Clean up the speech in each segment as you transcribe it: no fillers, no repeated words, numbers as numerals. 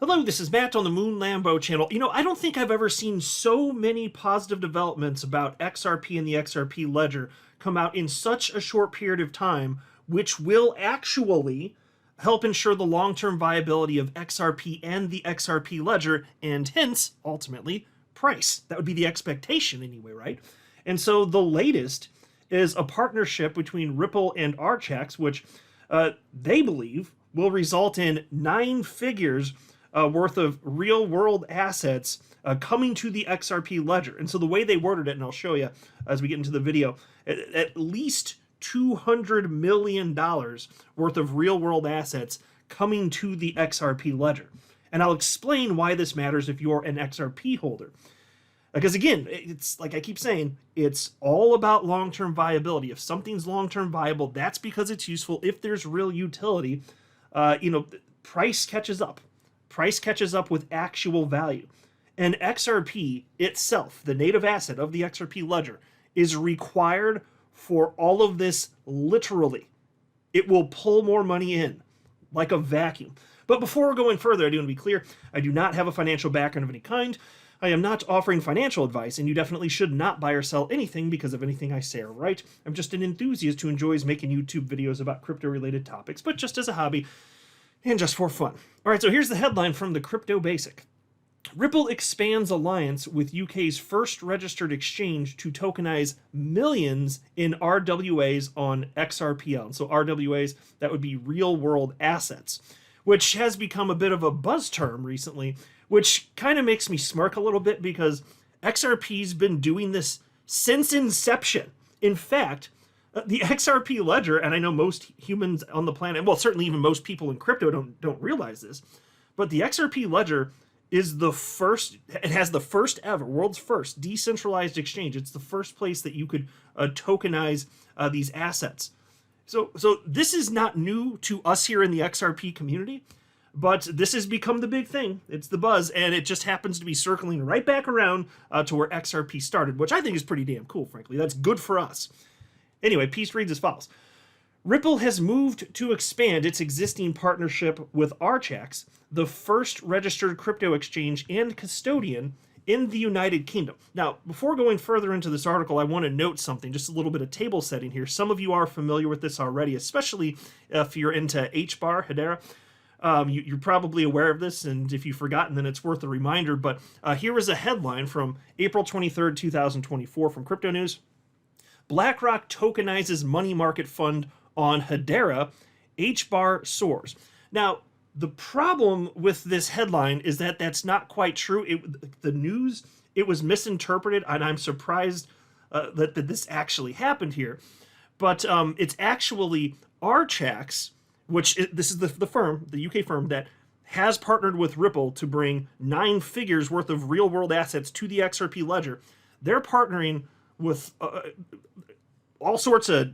Hello, this is Matt on the Moon Lambo channel. I don't think I've ever seen so many positive developments about XRP and the XRP ledger come out in such a short period of time, which will actually help ensure the long-term viability of XRP and the XRP ledger, and hence, ultimately, price. That would be the expectation anyway, right? And so the latest is a partnership between Ripple and Archax, which they believe will result in 9 figures worth of real-world assets coming to the XRP ledger. And so the way they worded it, and I'll show you as we get into the video, at least $200 million worth of real-world assets coming to the XRP ledger. And I'll explain why this matters if you're an XRP holder. Because again, it's like I keep saying, it's all about long-term viability. If something's long-term viable, that's because it's useful. If there's real utility, price catches up. Price catches up with actual value. And XRP itself, the native asset of the XRP ledger, is required for all of this literally. It will pull more money in like a vacuum. But before going further, I do want to be clear, I do not have a financial background of any kind. I am not offering financial advice, and you definitely should not buy or sell anything because of anything I say or write. I'm just an enthusiast who enjoys making YouTube videos about crypto-related topics, but just as a hobby and just for fun. All right, so here's the headline from the Crypto Basic. Ripple expands alliance with UK's first registered exchange to tokenize millions in RWAs on XRPL. And so RWAs, that would be real-world assets, which has become a bit of a buzz term recently, which kind of makes me smirk a little bit because XRP's been doing this since inception. In fact, the XRP ledger, and I know most humans on the planet, well, certainly even most people in crypto don't realize this, but the XRP ledger is the first, it has the first ever, world's first decentralized exchange. It's the first place that you could tokenize these assets. So this is not new to us here in the XRP community, but this has become the big thing. It's the buzz, and it just happens to be circling right back around to where XRP started, which I think is pretty damn cool, frankly. That's good for us. Anyway, piece reads as follows. Ripple has moved to expand its existing partnership with Archax, the first registered crypto exchange and custodian in the United Kingdom. Now, before going further into this article, I want to note something, just a little bit of table setting here. Some of you are familiar with this already, especially if you're into HBAR, Hedera. You're probably aware of this, and if you've forgotten, then it's worth a reminder. But here is a headline from April 23rd, 2024 from Crypto News. BlackRock tokenizes money market fund on Hedera, HBAR soars. Now, the problem with this headline is that that's not quite true. The news, it was misinterpreted, and I'm surprised that this actually happened here. But it's actually Archax, this is the firm, the UK firm, that has partnered with Ripple to bring 9 figures worth of real-world assets to the XRP ledger. They're partnering with all sorts of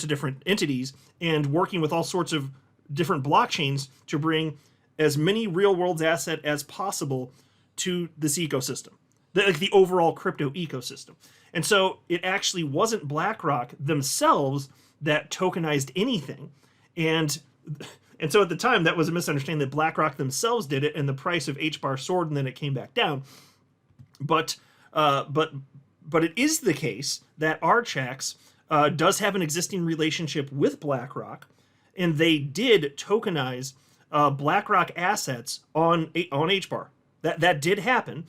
different entities and working with all sorts of different blockchains to bring as many real-world assets as possible to this ecosystem, the overall crypto ecosystem. And so it actually wasn't BlackRock themselves that tokenized anything. And so at the time, that was a misunderstanding that BlackRock themselves did it, and the price of HBAR soared, and then it came back down. But it is the case that Archax does have an existing relationship with BlackRock, and they did tokenize BlackRock assets on HBAR. That did happen,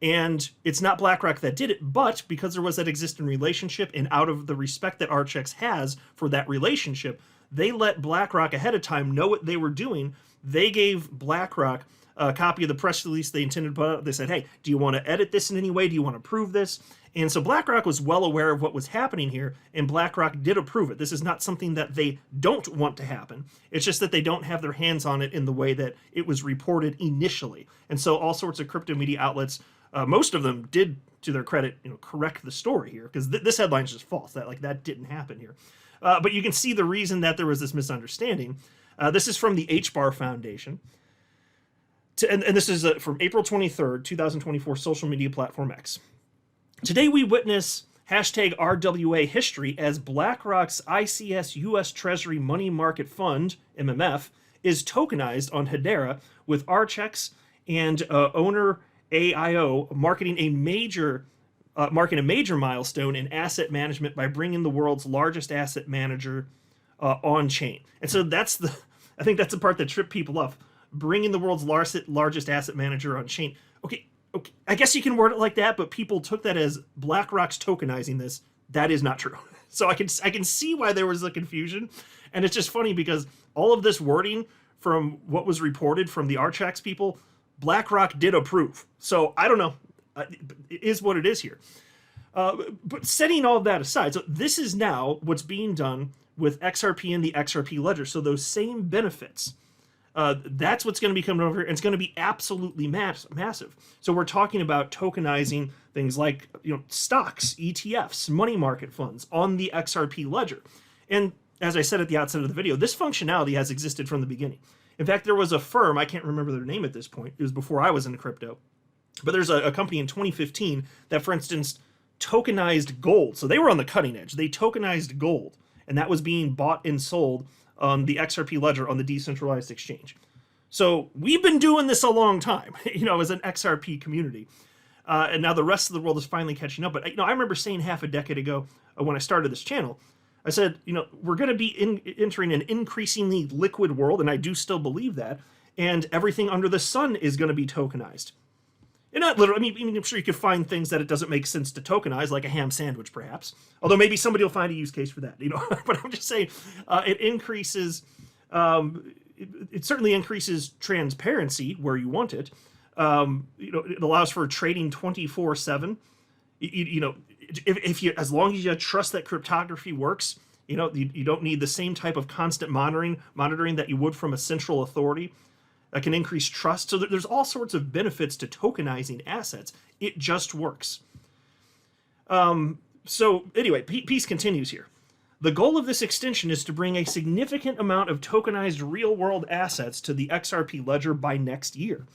and it's not BlackRock that did it, but because there was that existing relationship, and out of the respect that Archax has for that relationship, they let BlackRock ahead of time know what they were doing. They gave BlackRock a copy of the press release they intended to put out. They said, hey, do you want to edit this in any way? Do you want to approve this? And so BlackRock was well aware of what was happening here, and BlackRock did approve it. This is not something that they don't want to happen. It's just that they don't have their hands on it in the way that it was reported initially. And so all sorts of crypto media outlets, most of them did, to their credit, correct the story here, because this headline is just false. That didn't happen here. But you can see the reason that there was this misunderstanding. This is from the HBAR Foundation. And this is from April 23rd, 2024, social media platform X. Today we witness #RWA history as BlackRock's ICS U.S. Treasury Money Market Fund, MMF, is tokenized on Hedera, with Archax and owner AIO marking a major milestone in asset management by bringing the world's largest asset manager on chain. And so I think that's the part that tripped people off. Bringing the world's largest asset manager on chain. Okay, I guess you can word it like that, but people took that as BlackRock's tokenizing this. That is not true. So I can see why there was a confusion, and it's just funny because all of this wording from what was reported from the Archax people, BlackRock did approve. So I don't know. It is what it is here. But setting all of that aside, so this is now what's being done with XRP and the XRP ledger. So those same benefits, that's what's going to be coming over here, and it's going to be absolutely massive. So we're talking about tokenizing things like stocks, ETFs, money market funds on the XRP ledger. And as I said at the outset of the video, this functionality has existed from the beginning. In fact, there was a firm, I can't remember their name at this point, it was before I was into crypto, but there's a company in 2015 that, for instance, tokenized gold. So they were on the cutting edge. They tokenized gold, and that was being bought and sold on the XRP ledger on the decentralized exchange. So we've been doing this a long time, as an XRP community. And now the rest of the world is finally catching up. But I remember saying half a decade ago when I started this channel, I said, we're going to be entering an increasingly liquid world, and I do still believe that, and everything under the sun is going to be tokenized. And not literally, I'm sure you could find things that it doesn't make sense to tokenize, like a ham sandwich, perhaps. Although maybe somebody will find a use case for that, But I'm just saying, it increases, it certainly increases transparency where you want it. It allows for trading 24/7. If you, as long as you trust that cryptography works, you don't need the same type of constant monitoring that you would from a central authority. That can increase trust. So there's all sorts of benefits to tokenizing assets. It just works. So anyway, Peace continues here. The goal of this extension is to bring a significant amount of tokenized real-world assets to the XRP ledger by next year.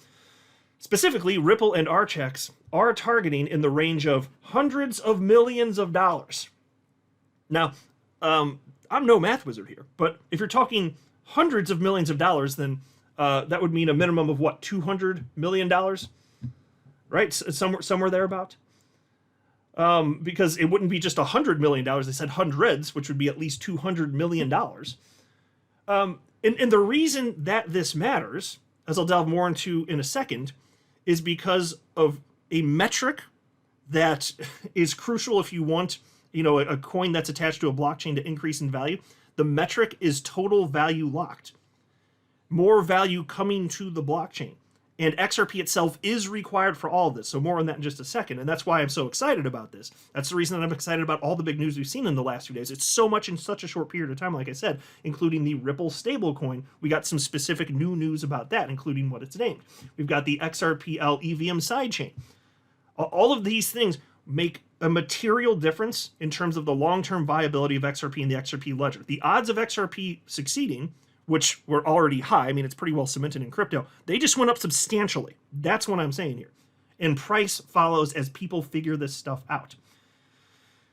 Specifically, Ripple and Archax are targeting in the range of hundreds of millions of dollars. Now, I'm no math wizard here, but if you're talking hundreds of millions of dollars, then that would mean a minimum of what, $200 million, right? Somewhere thereabout. Because it wouldn't be just $100 million. They said hundreds, which would be at least $200 million. And the reason that this matters, as I'll delve more into in a second, is because of a metric that is crucial if you want, a coin that's attached to a blockchain to increase in value. The metric is total value locked. More value coming to the blockchain. And XRP itself is required for all of this. So more on that in just a second. And that's why I'm so excited about this. That's the reason that I'm excited about all the big news we've seen in the last few days. It's so much in such a short period of time, like I said, including the Ripple stablecoin. We got some specific new news about that, including what it's named. We've got the XRPL EVM sidechain. All of these things make a material difference in terms of the long-term viability of XRP and the XRP ledger. The odds of XRP succeeding, which were already high, it's pretty well cemented in crypto, they just went up substantially. That's what I'm saying here. And price follows as people figure this stuff out.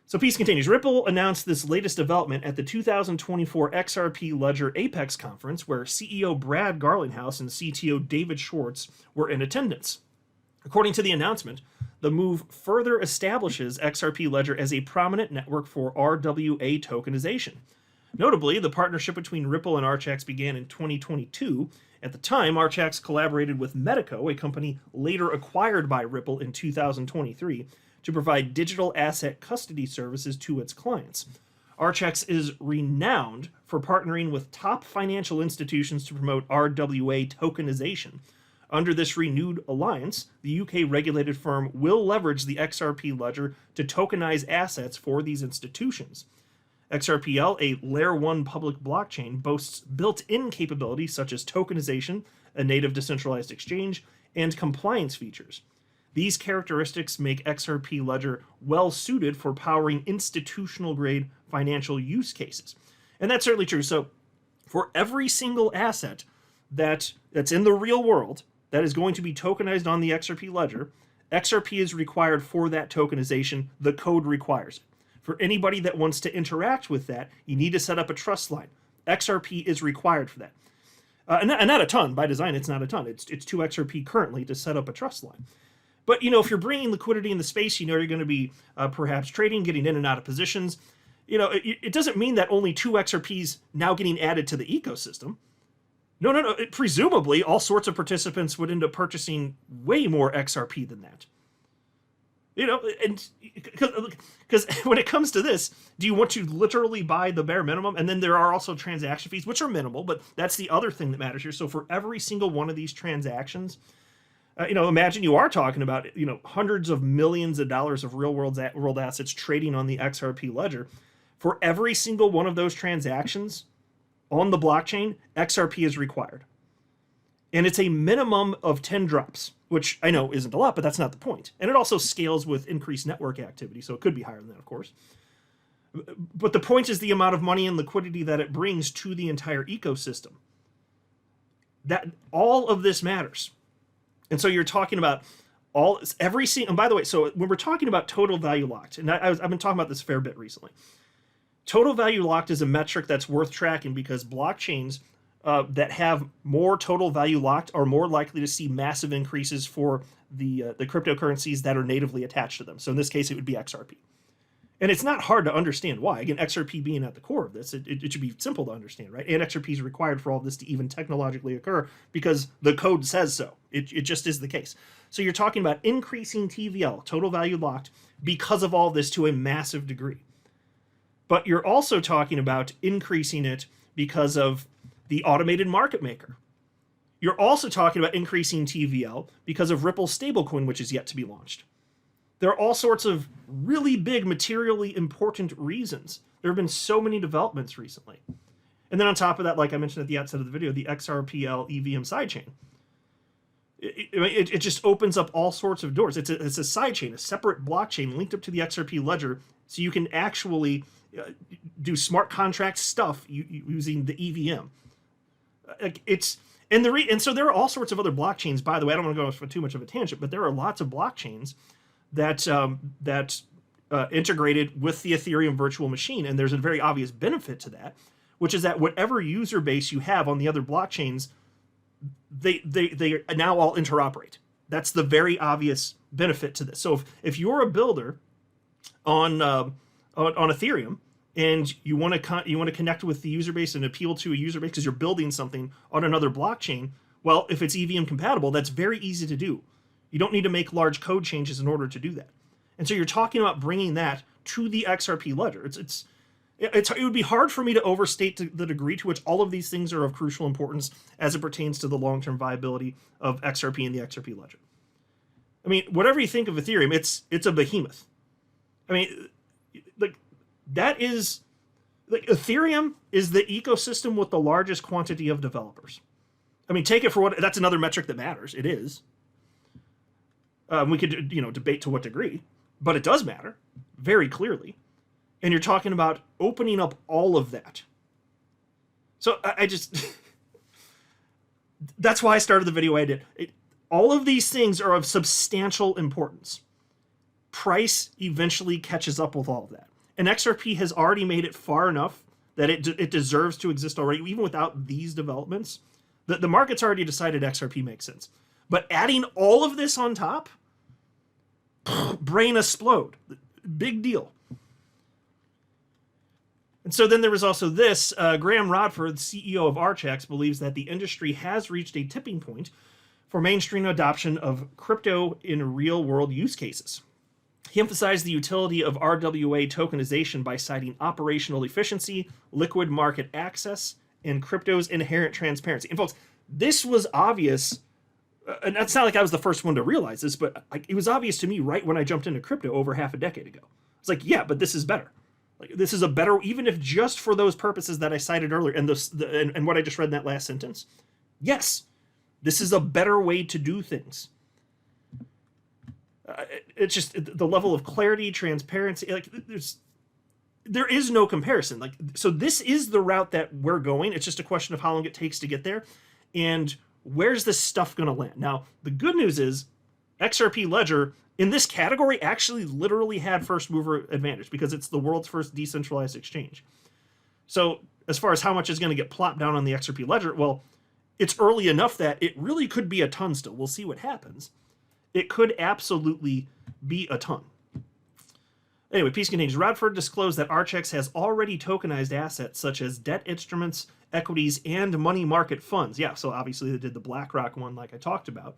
So Peace continues. Ripple announced this latest development at the 2024 XRP Ledger Apex conference, where CEO Brad Garlinghouse and CTO David Schwartz were in attendance. According to the announcement, the move further establishes XRP Ledger as a prominent network for RWA tokenization. Notably, the partnership between Ripple and Archax began in 2022. At the time, Archax collaborated with Medico, a company later acquired by Ripple in 2023, to provide digital asset custody services to its clients. Archax is renowned for partnering with top financial institutions to promote RWA tokenization. Under this renewed alliance, the UK-regulated firm will leverage the XRP ledger to tokenize assets for these institutions. XRPL, a Layer 1 public blockchain, boasts built-in capabilities such as tokenization, a native decentralized exchange, and compliance features. These characteristics make XRP Ledger well-suited for powering institutional-grade financial use cases. And that's certainly true. So for every single asset that's in the real world that is going to be tokenized on the XRP Ledger, XRP is required for that tokenization. The code requires it. For anybody that wants to interact with that, you need to set up a trust line. XRP is required for that. and not a ton. By design, it's not a ton. It's 2 XRP currently to set up a trust line. But, if you're bringing liquidity in the space, you're going to be perhaps trading, getting in and out of positions. It doesn't mean that only 2 XRPs now getting added to the ecosystem. No. Presumably, all sorts of participants would end up purchasing way more XRP than that. And because when it comes to this, do you want to literally buy the bare minimum? And then there are also transaction fees, which are minimal, but that's the other thing that matters here. So for every single one of these transactions, imagine you are talking about, hundreds of millions of dollars of world assets trading on the XRP ledger. For every single one of those transactions on the blockchain, XRP is required. And it's a minimum of 10 drops, which I know isn't a lot, but that's not the point. And it also scales with increased network activity, so it could be higher than that, of course. But the point is the amount of money and liquidity that it brings to the entire ecosystem. That all of this matters. And so you're talking about and by the way, so when we're talking about total value locked, and I've been talking about this a fair bit recently. Total value locked is a metric that's worth tracking because blockchains that have more total value locked are more likely to see massive increases for the cryptocurrencies that are natively attached to them. So in this case, it would be XRP. And it's not hard to understand why. Again, XRP being at the core of this, it should be simple to understand, right? And XRP is required for all of this to even technologically occur because the code says so. It just is the case. So you're talking about increasing TVL, total value locked, because of all this to a massive degree. But you're also talking about increasing it because of the automated market maker. You're also talking about increasing TVL because of Ripple's stablecoin, which is yet to be launched. There are all sorts of really big, materially important reasons. There have been so many developments recently. And then on top of that, like I mentioned at the outset of the video, the XRPL EVM sidechain. It just opens up all sorts of doors. It's a sidechain, a separate blockchain linked up to the XRP ledger, so you can actually do smart contract stuff using the EVM. And so there are all sorts of other blockchains. By the way, I don't want to go for too much of a tangent, but there are lots of blockchains that integrated with the Ethereum virtual machine, and there's a very obvious benefit to that, which is that whatever user base you have on the other blockchains, they now all interoperate. That's the very obvious benefit to this. So if you're a builder on Ethereum and you want to connect with the user base and appeal to a user base because you're building something on another blockchain, well, if it's EVM compatible, that's very easy to do. You don't need to make large code changes in order to do that. And so you're talking about bringing that to the XRP ledger. It would be hard for me to overstate the degree to which all of these things are of crucial importance as it pertains to the long-term viability of XRP and the XRP ledger. I mean, whatever you think of Ethereum, it's a behemoth. I mean, Ethereum is the ecosystem with the largest quantity of developers. I mean, take it for what, that's another metric that matters. It is. We could, debate to what degree, but it does matter very clearly. And you're talking about opening up all of that. So that's why I started the video I did. All of these things are of substantial importance. Price eventually catches up with all of that. And XRP has already made it far enough that it deserves to exist already, even without these developments. The market's already decided XRP makes sense. But adding all of this on top, brain explode. Big deal. And so then there was also this. Graham Rodford, CEO of Archax, believes that the industry has reached a tipping point for mainstream adoption of crypto in real-world use cases. He emphasized the utility of RWA tokenization by citing operational efficiency, liquid market access, and crypto's inherent transparency. And folks, this was obvious. And it's not like I was the first one to realize this, but it was obvious to me right when I jumped into crypto over half a decade ago. It's like, yeah, but this is better. Like, this is a better, even if just for those purposes that I cited earlier, and and what I just read in that last sentence. Yes, this is a better way to do things. It's just the level of clarity, transparency. Like, there is no comparison. Like, so this is the route that we're going. It's just a question of how long it takes to get there, and where's this stuff going to land? Now, the good news is XRP Ledger in this category actually literally had first mover advantage because it's the world's first decentralized exchange. So as far as how much is going to get plopped down on the XRP Ledger, well, it's early enough that it really could be a ton still. We'll see what happens. It could absolutely be a ton. Anyway, piece continues. Rodford disclosed that Archax has already tokenized assets such as debt instruments, equities, and money market funds. Yeah, so obviously they did the BlackRock one like I talked about.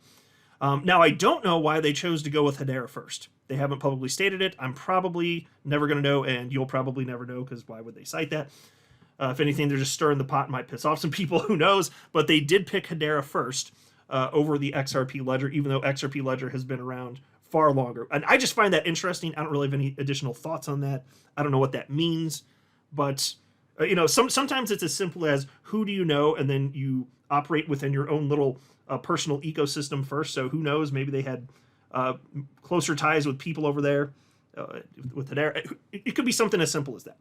Now, I don't know why they chose to go with Hedera first. They haven't publicly stated it. I'm probably never going to know, and you'll probably never know, because why would they cite that? If anything, they're just stirring the pot, might piss off some people, who knows? But they did pick Hedera first over the XRP Ledger, even though XRP Ledger has been around far longer. And I just find that interesting. I don't really have any additional thoughts on that. I don't know what that means. But, sometimes it's as simple as, who do you know? And then you operate within your own little personal ecosystem first. So who knows? Maybe they had closer ties with people over there with Hedera. It could be something as simple as that.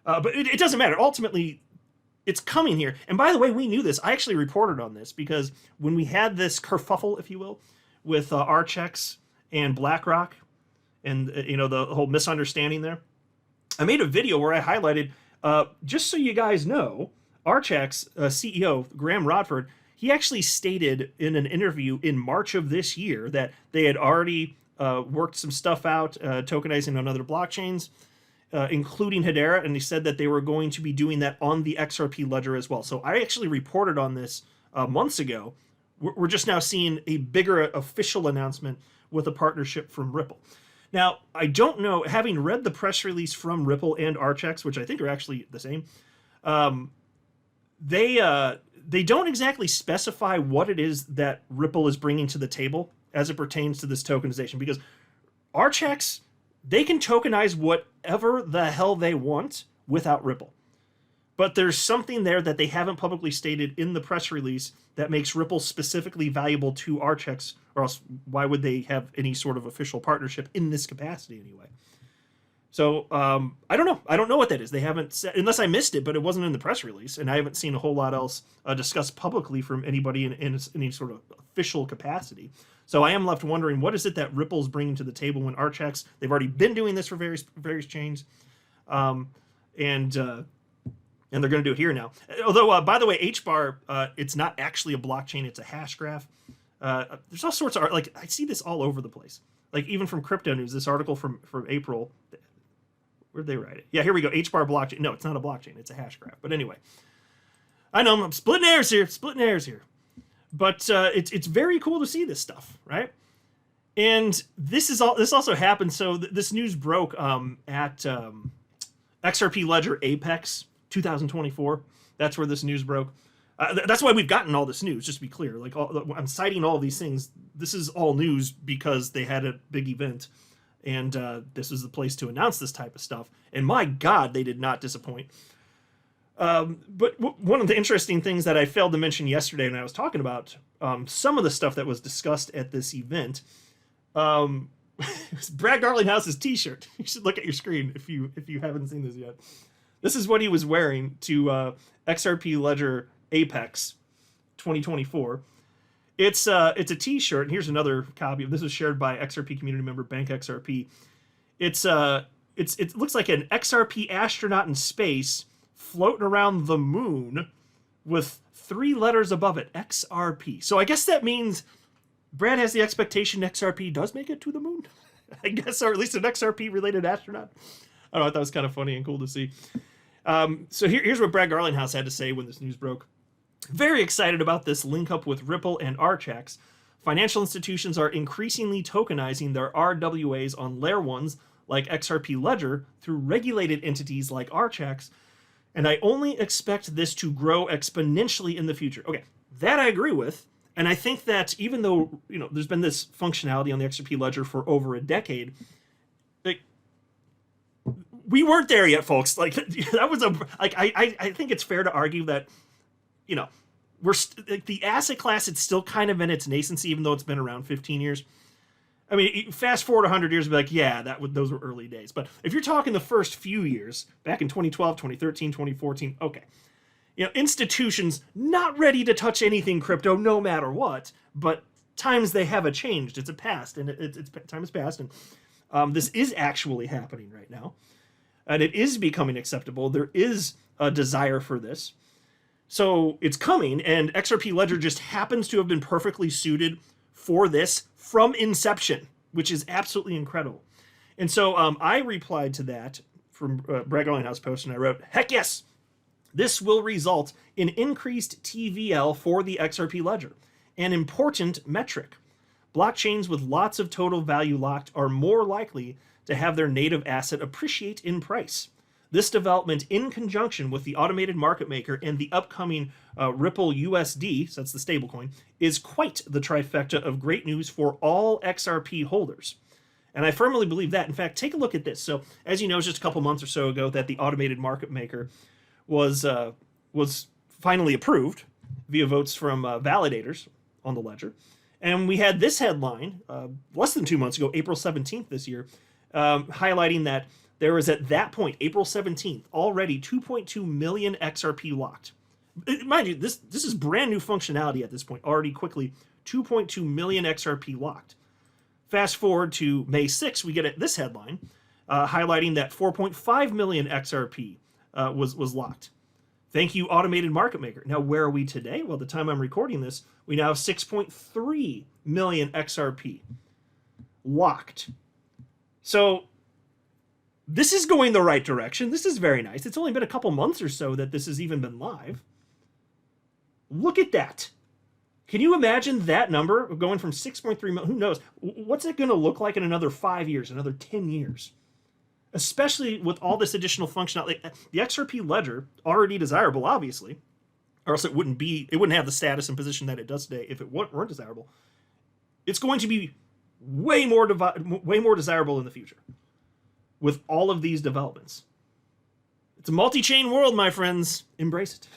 But it doesn't matter. Ultimately, it's coming here. And by the way, we knew this. I actually reported on this because when we had this kerfuffle, if you will, with Archax and BlackRock and, the whole misunderstanding there, I made a video where I highlighted, just so you guys know, Archax CEO, Graham Rodford, he actually stated in an interview in March of this year that they had already worked some stuff out, tokenizing on other blockchains, including Hedera, and he said that they were going to be doing that on the XRP ledger as well. So I actually reported on this months ago. We're just now seeing a bigger official announcement with a partnership from Ripple. Now, I don't know, having read the press release from Ripple and Archax, which I think are actually the same, they don't exactly specify what it is that Ripple is bringing to the table as it pertains to this tokenization, because Archax, they can tokenize whatever the hell they want without Ripple. But there's something there that they haven't publicly stated in the press release that makes Ripple specifically valuable to Archax, or else why would they have any sort of official partnership in this capacity anyway? So I don't know. I don't know what that is. They haven't said, unless I missed it, but it wasn't in the press release, and I haven't seen a whole lot else discussed publicly from anybody in any sort of official capacity. So I am left wondering, what is it that Ripple's bringing to the table when Archax, they've already been doing this for various chains, and they're going to do it here now. Although, by the way, HBAR, it's not actually a blockchain, it's a hash graph. There's all sorts of, like, I see this all over the place. Like, even from Crypto News, this article from April, where'd they write it? Yeah, here we go, HBAR blockchain. No, it's not a blockchain, it's a hash graph. But anyway, I know I'm splitting hairs here. But it's very cool to see this stuff, right? And this also happened, so this news broke at XRP Ledger Apex 2024. That's where this news broke. That's why we've gotten all this news, just to be clear. Like, I'm citing all of these things. This is all news because they had a big event, and this was the place to announce this type of stuff. And my God, they did not disappoint. But one of the interesting things that I failed to mention yesterday when I was talking about some of the stuff that was discussed at this event, Brad Garlinghouse's T-shirt. You should look at your screen if you haven't seen this yet. This is what he was wearing to XRP Ledger Apex 2024. It's a T-shirt, and here's another copy of this. Was shared by XRP community member Bank XRP. It looks like an XRP astronaut in space floating around the moon with 3 letters above it, XRP. So I guess that means Brad has the expectation XRP does make it to the moon, I guess, or at least an XRP related astronaut. I thought that was kind of funny and cool to see. So here's what Brad Garlinghouse had to say when this news broke. Very excited about this link up with Ripple and Archax. Financial institutions are increasingly tokenizing their RWAs on layer 1s like XRP Ledger through regulated entities like Archax, and I only expect this to grow exponentially in the future. Okay, that I agree with, and I think that even though there's been this functionality on the XRP Ledger for over a decade, like, we weren't there yet, folks. Like, that was I think it's fair to argue that we're the asset class, it's still kind of in its nascency, even though it's been around 15 years. I mean, fast forward 100 years and be like, yeah, those were early days. But if you're talking the first few years, back in 2012, 2013, 2014, okay. Institutions not ready to touch anything crypto no matter what, but times they have changed. It's a past, and it's time has passed, and this is actually happening right now. And it is becoming acceptable. There is a desire for this. So it's coming, and XRP Ledger just happens to have been perfectly suited for this from inception, which is absolutely incredible. And so I replied to that from Bragg House Post, and I wrote, heck yes, this will result in increased TVL for the XRP Ledger, an important metric. Blockchains with lots of total value locked are more likely to have their native asset appreciate in price. This development, in conjunction with the automated market maker and the upcoming Ripple USD, so that's the stablecoin, is quite the trifecta of great news for all XRP holders. And I firmly believe that. In fact, take a look at this. So, as you know, it's just a couple months or so ago that the automated market maker was finally approved via votes from validators on the ledger. And we had this headline less than 2 months ago, April 17th this year, highlighting that there was at that point, April 17th, already 2.2 million XRP locked. Mind you, this is brand new functionality at this point, already quickly 2.2 million XRP locked. Fast forward to May 6th, we get this headline highlighting that 4.5 million XRP was locked. Thank you, automated market maker. Now, where are we today? Well, the time I'm recording this, we now have 6.3 million XRP locked. So this is going the right direction. This is very nice. It's only been a couple months or so that this has even been live. Look at that. Can you imagine that number going from 6.3 million? Who knows? What's it going to look like in another 5 years, another 10 years? Especially with all this additional functionality. The XRP Ledger, already desirable, obviously, or else it wouldn't have the status and position that it does today if it weren't desirable. It's going to be way more desirable in the future with all of these developments. It's a multi-chain world, my friends. Embrace it.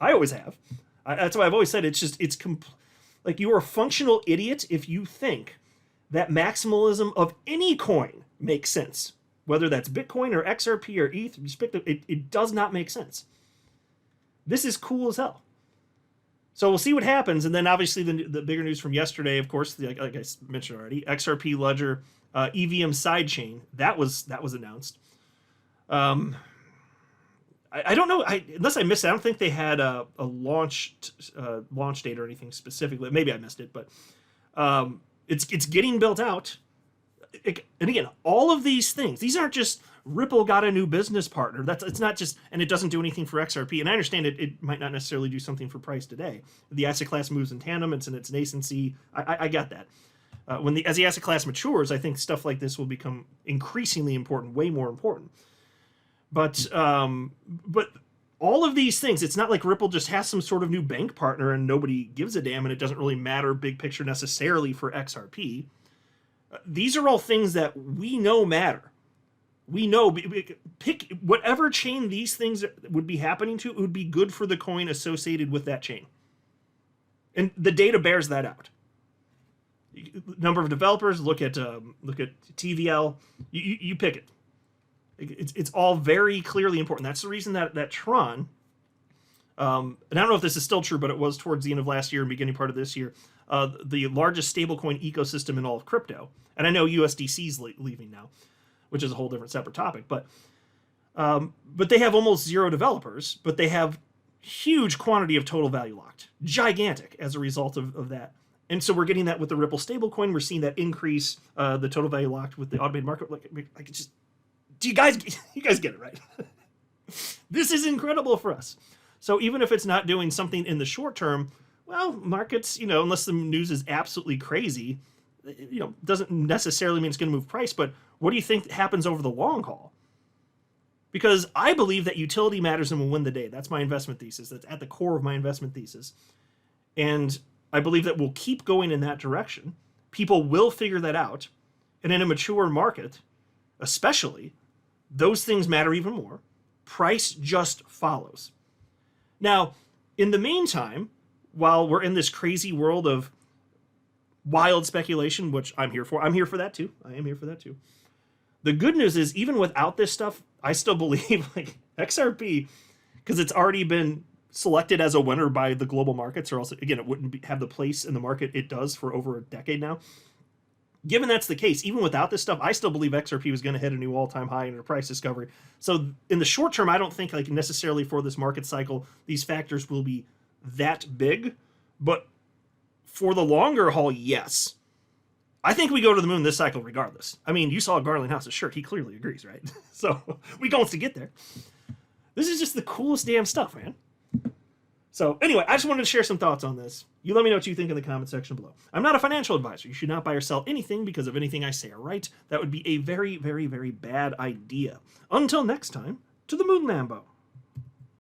I always have. That's why I've always said like you are a functional idiot if you think that maximalism of any coin makes sense. Whether that's Bitcoin or XRP or ETH, it does not make sense. This is cool as hell. So we'll see what happens. And then obviously the bigger news from yesterday, of course, like I mentioned already, XRP Ledger EVM sidechain, that was announced. I don't know, unless I missed it, I don't think they had a launch date or anything specifically. Maybe I missed it, but it's getting built out. And again, all of these things, these aren't just Ripple got a new business partner. It's not just, and it doesn't do anything for XRP. And I understand it might not necessarily do something for price today. The asset class moves in tandem. It's in its nascency. I get that. As the asset class matures, I think stuff like this will become increasingly important, way more important. But all of these things, it's not like Ripple just has some sort of new bank partner and nobody gives a damn, and it doesn't really matter big picture necessarily for XRP. These are all things that we know matter. We know, pick whatever chain these things would be happening to, it would be good for the coin associated with that chain. And the data bears that out. Number of developers, look at TVL, you pick it. It's all very clearly important. That's the reason that Tron, and I don't know if this is still true, but it was towards the end of last year and beginning part of this year, the largest stablecoin ecosystem in all of crypto. And I know USDC is leaving now, which is a whole different separate topic. But they have almost zero developers, but they have huge quantity of total value locked, gigantic as a result of that. And so we're getting that with the Ripple stablecoin. We're seeing that increase the total value locked with the automated market. Do you guys get it, right? This is incredible for us. So even if it's not doing something in the short term, well, markets, unless the news is absolutely crazy, doesn't necessarily mean it's going to move price. But what do you think happens over the long haul? Because I believe that utility matters and will win the day. That's my investment thesis. That's at the core of my investment thesis. And I believe that we'll keep going in that direction. People will figure that out. And in a mature market, especially, those things matter even more. Price just follows. Now, in the meantime, while we're in this crazy world of wild speculation, which I'm here for that too. I am here for that too. The good news is, even without this stuff, I still believe like XRP, because it's already been selected as a winner by the global markets, or else, again, it wouldn't have the place in the market it does for over a decade now. given that's the case, even without this stuff, I still believe XRP was going to hit a new all-time high in a price discovery. So in the short term, I don't think like necessarily for this market cycle, these factors will be that big. But for the longer haul, yes. I think we go to the moon this cycle regardless. I mean, you saw Garlinghouse's shirt. He clearly agrees, right? So we going to get there. This is just the coolest damn stuff, man. So anyway, I just wanted to share some thoughts on this. You let me know what you think in the comment section below. I'm not a financial advisor. You should not buy or sell anything because of anything I say or write. That would be a very, very, very bad idea. Until next time, to the moon, Lambo.